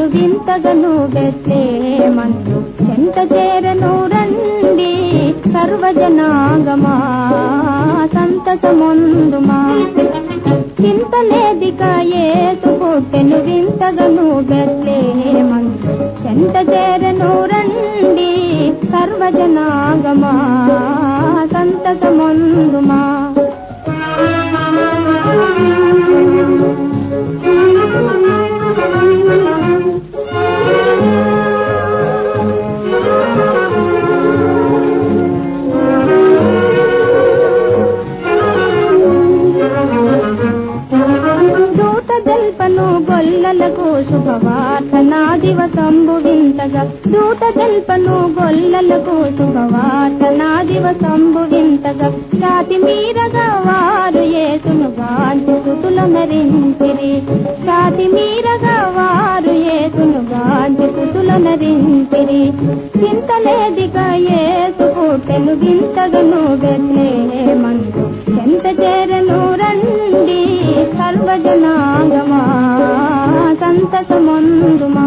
పుట్టెను వింతగను బెత్లెహేమందు చెంత చేరను రండి సర్వజనాంగమా సంతసమొందుమా. చింతలేదిక యేసు పుట్టెను వింతగను బెత్లెహేమందు చెంత చేరను రండి సర్వజనాంగమా సంతసమొందుమా. గొల్లలకు శుభవార్త నా దివసంబు వింతగా దూత తెల్పను గొల్లలకు శుభవార్త నా దివసంబు వింతగా. రాతి మీరగా వారు యేసును గాంచి స్తుతులనరించిరి రాతి మీరగా వారు యేసును గాంచి స్తుతులనరించిరి. చింతలేదిక యేసు పుట్టెను వింతగను బెత్లెహేమందు చెంత చేరను రండి సర్వజనాంగమా సంతసమొందుమా.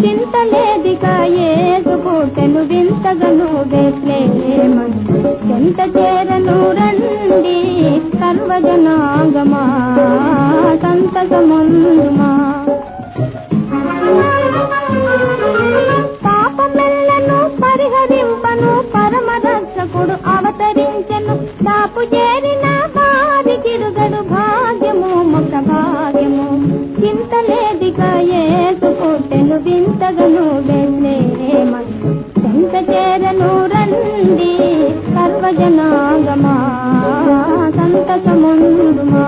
చింతలేదిక యేసు పుట్టెను వింతగను బెత్లెహేమందు చెంత చేరను రండి సర్వజనాంగమా సంతసమొందుమా. పాపమెల్లను పరిహరింపను పరమరక్షకుడు అవతరించెను దాపు చేరిన వారికిరుగడు భాగ్యము ముఖ భాగ్యము. చింతలేదిక యేసు పుట్టెను వింతగను బెత్లెహేమందు చెంత చేరను రండి సర్వజనాంగమా సంతసమొందుమా.